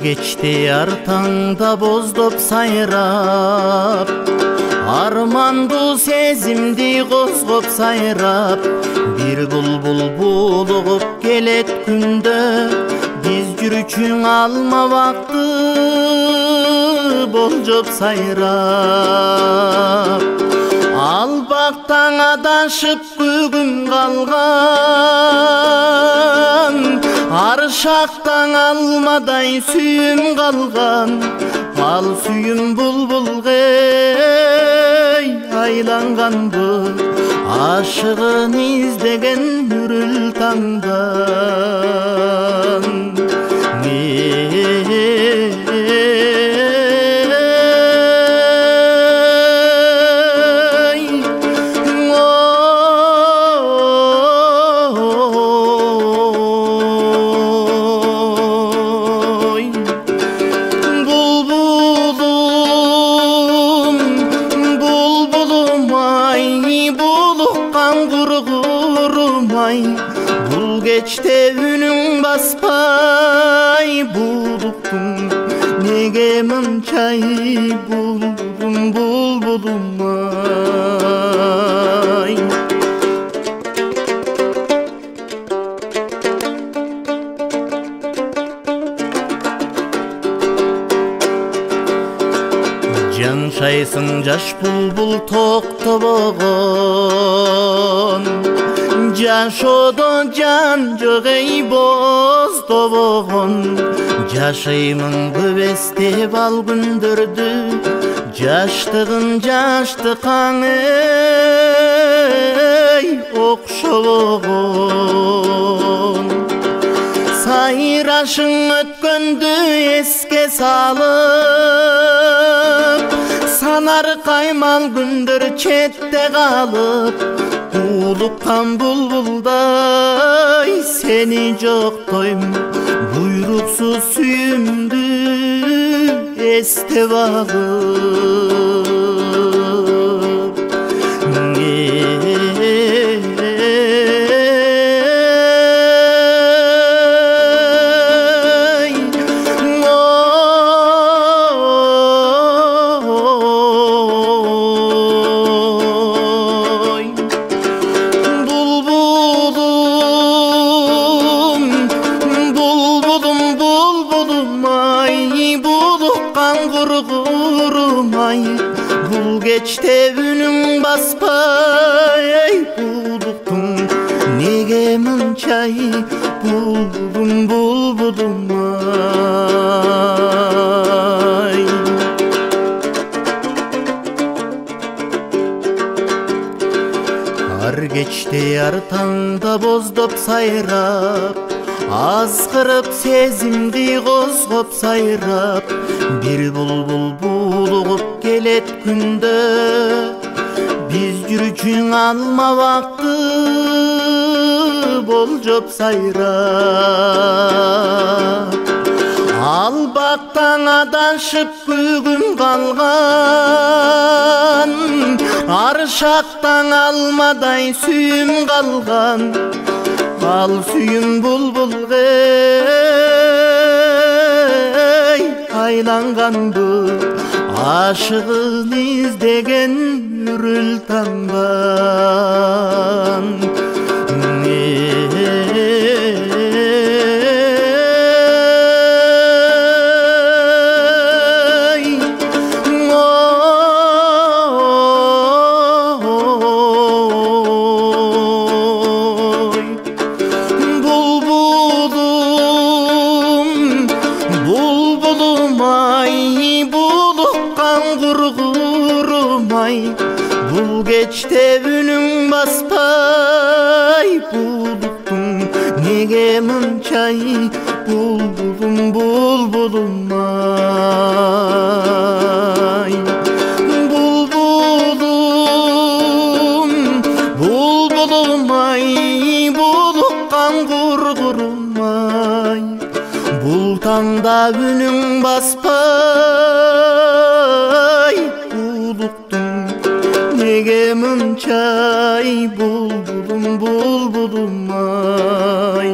Geçti артаңда боздоп сайрап, арманду сезимди козгоп сайрап, бир булбул булугуп келет күндө, биз жүрүчүң алма вакты болжоп сайрап. Ал бактан адашып бүгүн калган, аршактан алмадай сүйүм калган, ал сүйүм булбулгей айланганбы, ашыгын издеген үрүл таңдан. Бул кечте үнүң баспай, булуктум неге мынчай, булбулум булбулум ай. Жаншайсың жаш булбул токтобогон, жашоодо жан жок эй боздобогон. Жашаймын көп эстеп ал күндөрдү, жаштыгым жаштыкаң эй окшобогон. Сайрашың өткөндү эске салып, санар каймал күндөр четте калып, улуккан булбулдай сени жоктойм, буйруксуз сүйүмдү эстеп алып. Бул кечте үнүң баспай, булуктум неге мынчай, булбулум булбулум ай. Ар кечте ар таңда боздоп сайрап, азгырып сезимди козгоп сайрап, бир булбул булугуп келет күндө, биз жүрүчүң алма вакты болжоп сайрап. Ал бактан адашып бүгүн калган, аршактан алмадай сүйүм калган, ал сүйүм булбулгей айланганбы, ашыгын издеген үрүл таңдан. Бул кечте үнүң баспай, булуктум неге мынчай, булбулум булбулум ай. Булбулум булбулум ай, булуккан кургурум ай. Бул таңда үнүң баспай, булуктум неге мынчай, булбулум булбулум ай.